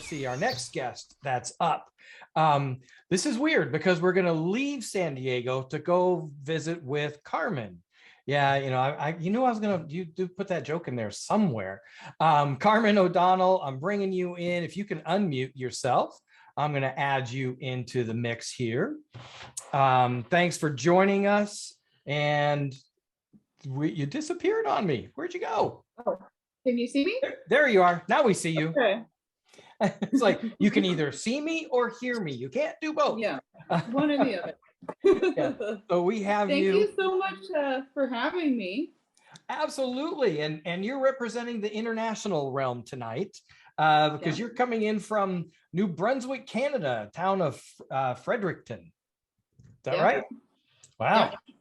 see our next guest that's up. This is weird because we're going to leave San Diego to go visit with Carmen. Yeah, you know, you knew I was going to you do put that joke in there somewhere. Carmen O'Donnell, I'm bringing you in. If you can unmute yourself, I'm going to add you into the mix here. Thanks for joining us. And you disappeared on me. Where'd you go? Oh, can you see me? There you are. Now we see you. Okay. It's like you can either see me or hear me. You can't do both. Yeah, one or the other. Yeah. So we have Thank you so much for having me. Absolutely. And you're representing the international realm tonight because you're coming in from New Brunswick, Canada, town of Fredericton. Is that right? Wow. Yeah.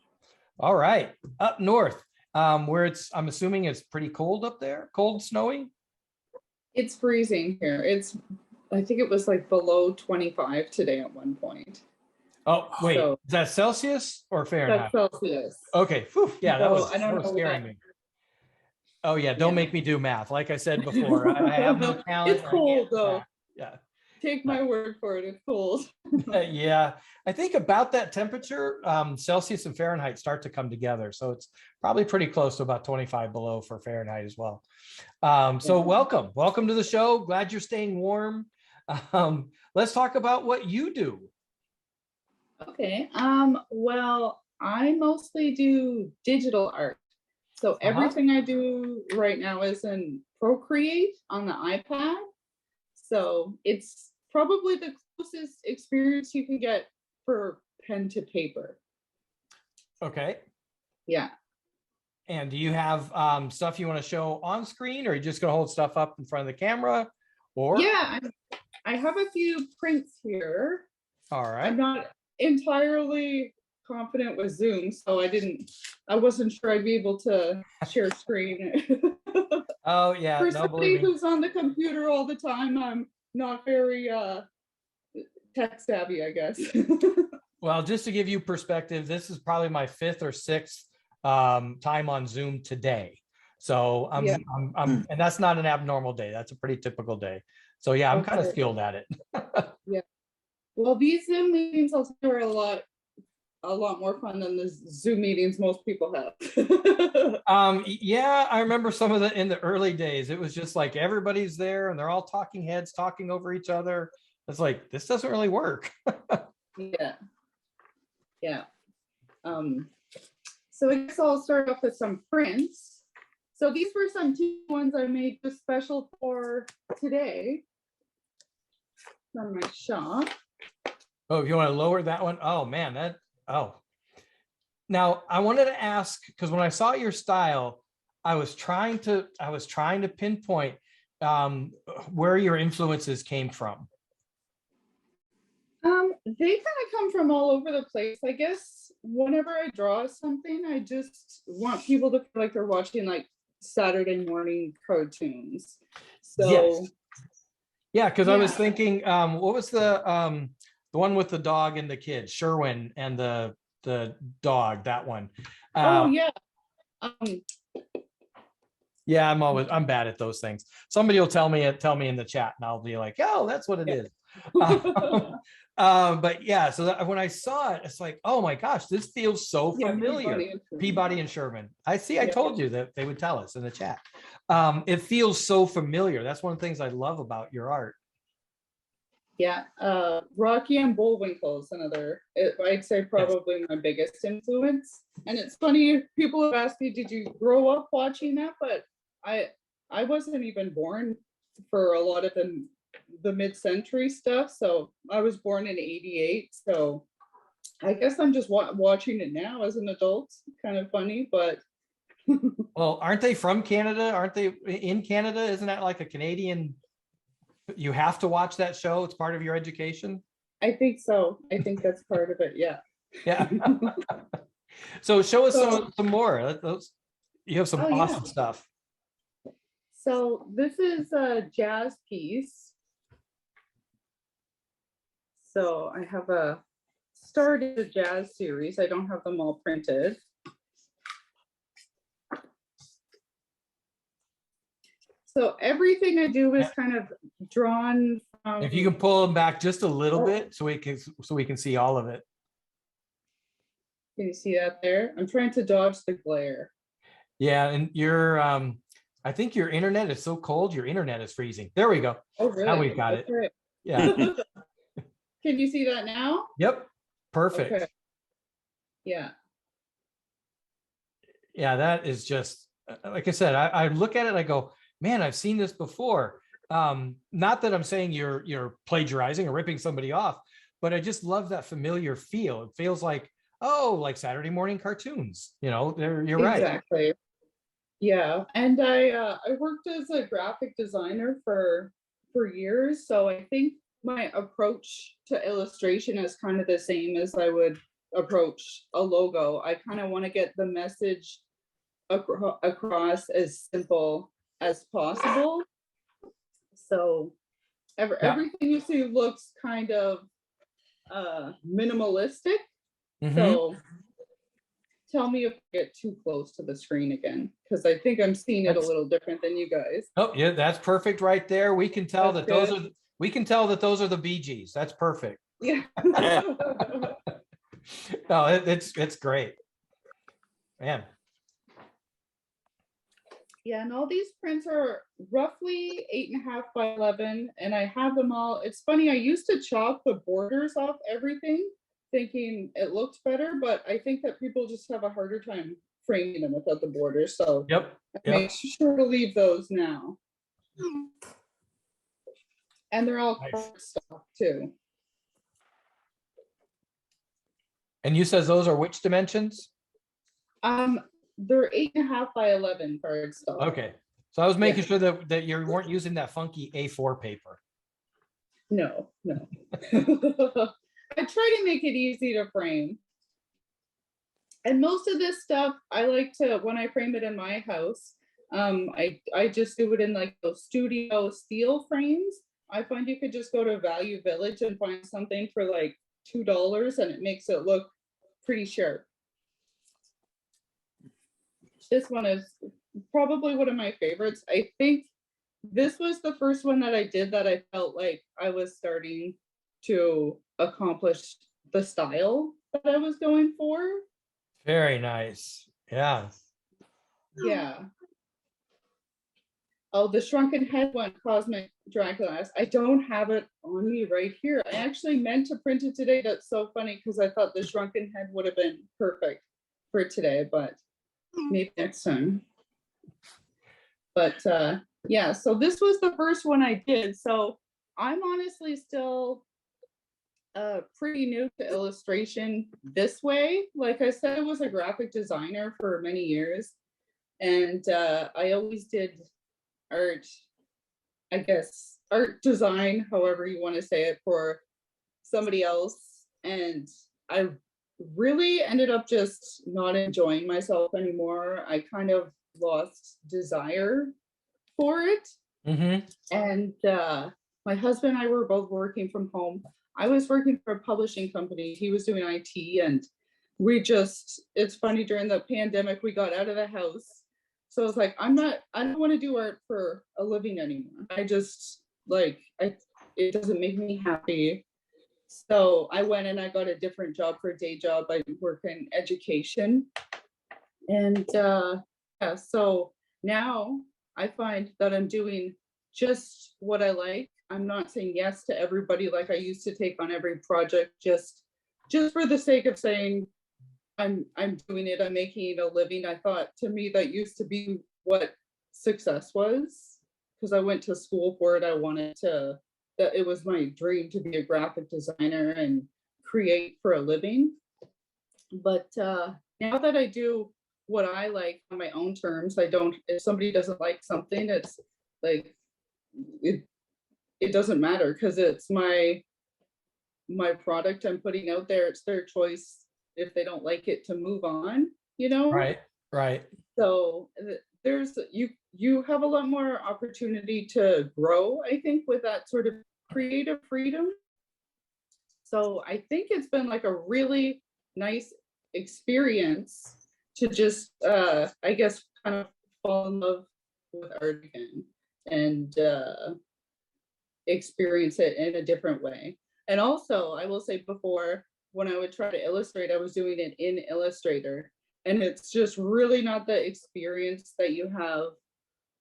All right. Up north, where I'm assuming it's pretty cold up there. Cold, snowy? It's freezing here. I think it was like below 25 today at one point. Oh, wait, is that Celsius or Fahrenheit? That's Celsius. Okay. Whew. Yeah, that was scaring me. Oh, yeah. Don't make me do math. Like I said before, I have no talent. It's cold, though. Yeah. Take my word for it. It's cold. Yeah. I think about that temperature, Celsius and Fahrenheit start to come together. So it's probably pretty close to about 25 below for Fahrenheit as well. So welcome to the show. Glad you're staying warm. Let's talk about what you do. Okay. Well, I mostly do digital art. So everything I do right now is in Procreate on the iPad. So it's probably the closest experience you can get for pen to paper. Okay. Yeah. And do you have stuff you want to show on screen, or are you just going to hold stuff up in front of the camera? Or yeah, I have a few prints here. All right. I'm not entirely confident with Zoom, so I wasn't sure I'd be able to share screen. Oh yeah. For somebody who's on the computer all the time, I'm not very tech savvy, I guess. Well, just to give you perspective, this is probably my 5th or 6th time on Zoom today. So and that's not an abnormal day. That's a pretty typical day. So yeah, I'm kind of skilled at it. Yeah. Well, these Zoom meetings also are a lot more fun than the Zoom meetings most people have. Yeah, I remember some of in the early days, it was just like everybody's there and they're all talking heads talking over each other. It's like, this doesn't really work. Yeah. So I guess I'll start off with some prints. So these were some ones I made just special for today from my shop. Oh, if you want to lower that one. Oh man, Now I wanted to ask, because when I saw your style, I was trying to pinpoint where your influences came from. They kind of come from all over the place. I guess whenever I draw something, I just want people to feel like they're watching like Saturday morning cartoons. So yes. Yeah, because I was thinking, what was the one with the dog and the kid, Sherwin and the dog, that one. Yeah. Yeah, I'm bad at those things. Somebody will tell me in the chat and I'll be like, oh, that's what it is. But yeah, so when I saw it, it's like, oh my gosh, this feels so familiar. Peabody and Sherman. I told you that they would tell us in the chat. It feels so familiar. That's one of the things I love about your art. Yeah, Rocky and Bullwinkle is another, I'd say probably my biggest influence. And it's funny, people have asked me, did you grow up watching that? But I wasn't even born for a lot of the mid-century stuff. So I was born in '88. So I guess I'm just watching it now as an adult. Kind of funny, but. Well, aren't they from Canada? Aren't they in Canada? Isn't that like a Canadian? You have to watch that show. It's part of your education. I think so. I think that's part of it. Yeah. Yeah. So show us some more. You have some awesome stuff. So this is a jazz piece. So I have started a jazz series. I don't have them all printed. So everything I do is Yeah. kind of drawn from. If you can pull them back just a little Oh. bit so we can see all of it. Can you see that there? I'm trying to dodge the glare. Yeah, and your I think your internet is so cold, your internet is freezing. There we go. Oh, Now really? we've got it. Okay. Yeah. Can you see that now? Yep. Perfect. Okay. Yeah. Yeah, that is just like I said, I look at it, I go, man, I've seen this before. Not that I'm saying you're plagiarizing or ripping somebody off, but I just love that familiar feel. It feels like, oh, like Saturday morning cartoons. You're right. Exactly. Yeah. And I worked as a graphic designer for years. So I think my approach to illustration is kind of the same as I would approach a logo. I kind of want to get the message across as simple as possible. So Yeah. everything you see looks kind of minimalistic. Mhm. So tell me if I get too close to the screen again, because I think I'm seeing it a little different than you guys. Oh, yeah, that's perfect right there. We can tell That's that those good. are we can tell that those are the Bee Gees. That's perfect. Yeah. No, it's great. Man. Yeah, and all these prints are roughly 8.5 by 11, and I have them all. It's funny, I used to chop the borders off everything, thinking it looked better, but I think that people just have a harder time framing them without the borders. So Yep. I Yep. make sure to leave those now. And they're all Nice. cardstock too. And you says those are which dimensions? They're 8.5 by 11 cardstock. Okay. So I was making Yeah. sure that you weren't using that funky A4 paper. No. I try to make it easy to frame. And most of this stuff, I like to, when I frame it in my house, I just do it in like those studio steel frames. I find you could just go to Value Village and find something for like $2 and it makes it look pretty sharp. This one is probably one of my favorites. I think this was the first one that I did that I felt like I was starting to accomplish the style that I was going for. Very nice. Yeah. Yeah. Oh, the shrunken head one, Cosmic Dragulass. I don't have it on me right here. I actually meant to print it today. That's so funny because I thought the shrunken head would have been perfect for today, but maybe next time. But yeah, so this was the first one I did. So I'm honestly still pretty new to illustration this way. Like I said, I was a graphic designer for many years, and I always did art, I guess, art design, however you want to say it, for somebody else. And I really ended up just not enjoying myself anymore. I kind of lost desire for it. Mm-hmm. And my husband and I were both working from home. I was working for a publishing company. He was doing IT, and it's funny, during the pandemic, we got out of the house. So I was like, I don't want to do art for a living anymore. I just it doesn't make me happy. So I went and I got a different job for a day job. I work in education. And yeah, so now I find that I'm doing just what I like. I'm not saying yes to everybody like I used to take on every project just for the sake of saying I'm doing it, I'm making a living. I thought, to me, that used to be what success was, because I went to school for it. I wanted to, that it was my dream to be a graphic designer and create for a living. But now that I do what I like on my own terms, I don't, if somebody doesn't like something, it's like, it doesn't matter, because it's my product I'm putting out there. It's their choice if they don't like it to move on, Right. So there's you have a lot more opportunity to grow, I think, with that sort of creative freedom. So I think it's been like a really nice experience to just I guess kind of fall in love with art again. and experience it in a different way. And also, I will say, before, when I would try to illustrate, I was doing it in Illustrator, and it's just really not the experience that you have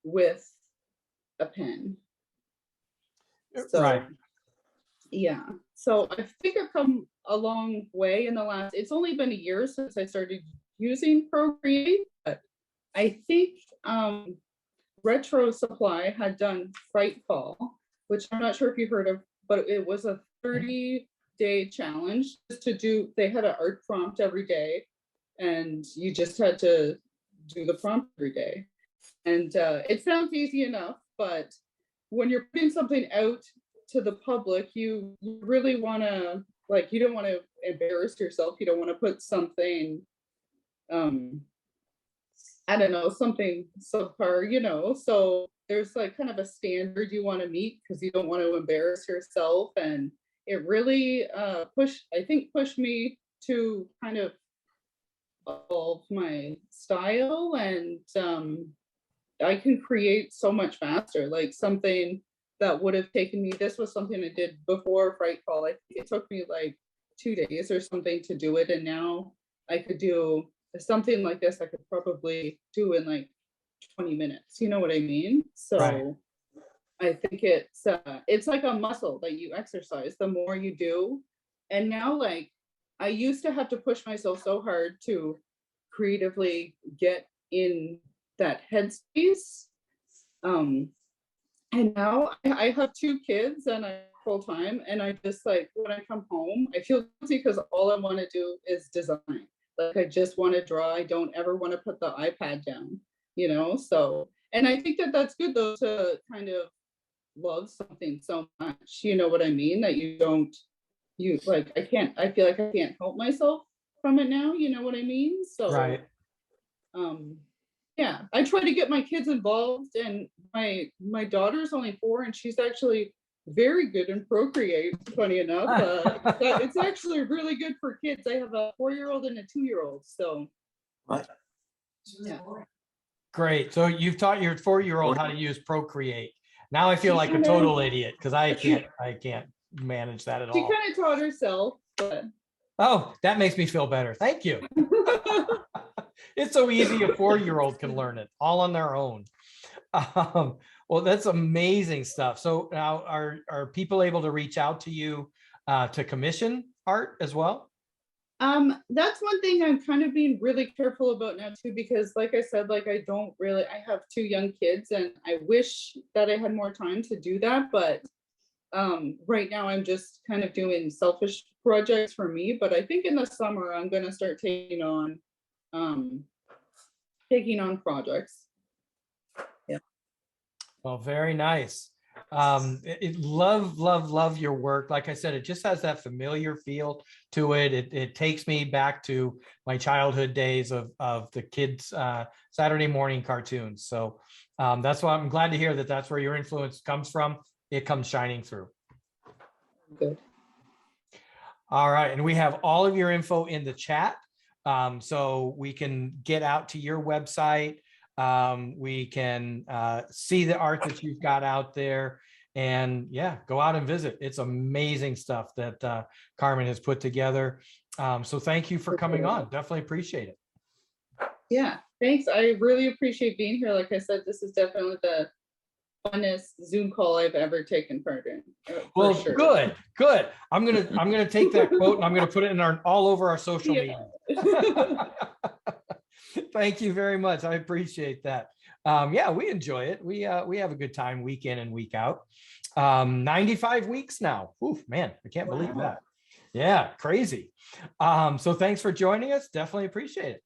with a pen. So, Right. yeah. So I think I've come a long way in the last, it's only been a year since I started using Procreate, but I think Retro Supply had done Frightfall, which I'm not sure if you've heard of, but it was a 30-day challenge just to do, they had an art prompt every day, and you just had to do the prompt every day. And it sounds easy enough, but when you're putting something out to the public, you really want to, like, you don't want to embarrass yourself. You don't want to put something, I don't know, something subpar, you know. So there's like kind of a standard you want to meet because you don't want to embarrass yourself. And it really pushed me to kind of evolve my style, and I can create so much faster. Like, something that would have taken me, this was something I did before Frightfall. I think it took me like 2 days or something to do it, and now I could do something like this. I could probably do in like 20 minutes. You know what I mean? So Right. I think it's like a muscle that you exercise the more you do. And now, like, I used to have to push myself so hard to creatively get in that headspace. And now I have 2 kids and I'm full time, and I just, like, when I come home, I feel guilty because all I want to do is design. Like, I just want to draw. I don't ever want to put the iPad down, you know? So, and I think that that's good though, to kind of love something so much, you know what I mean? That you don't, you like, I feel like I can't help myself from it now, you know what I mean? So, Right. yeah, I try to get my kids involved, and my daughter's only 4, and she's actually very good in Procreate, funny enough. It's actually really good for kids. I have a 4-year-old and a 2-year-old, so What? yeah. Great. So you've taught your 4-year-old how to use Procreate. Now I feel She like a kinda- total idiot because I can't manage that at She all. kind of taught herself, but Oh, that makes me feel better. Thank you. It's so easy a 4-year-old can learn it all on their own. Well, that's amazing stuff. So now are people able to reach out to you to commission art as well? That's one thing I'm kind of being really careful about now too, because like I said, like, I have 2 young kids, and I wish that I had more time to do that, but right now I'm just kind of doing selfish projects for me. But I think in the summer I'm going to start taking on projects. Yeah. Well, very nice. Love your work. Like I said, it just has that familiar feel to it. It takes me back to my childhood days of the kids Saturday morning cartoons. So that's why I'm glad to hear that that's where your influence comes from. It comes shining through. Good. All right, and we have all of your info in the chat, so we can get out to your website. We can see the art that you've got out there, and yeah, go out and visit. It's amazing stuff that Carmen has put together. So thank you for coming on. Definitely appreciate it. Yeah, thanks. I really appreciate being here. Like I said, this is definitely the funnest Zoom call I've ever taken part in. Well, sure. good. I'm gonna take that quote and I'm gonna put it in all over our social media. Thank you very much. I appreciate that. Yeah, we enjoy it. We have a good time week in and week out. 95 weeks now. Oof, man, I can't believe that. Yeah, crazy. So thanks for joining us. Definitely appreciate it.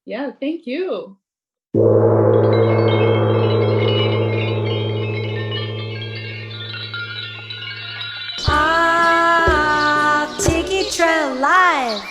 Yeah, thank you. Tiki Trail Live.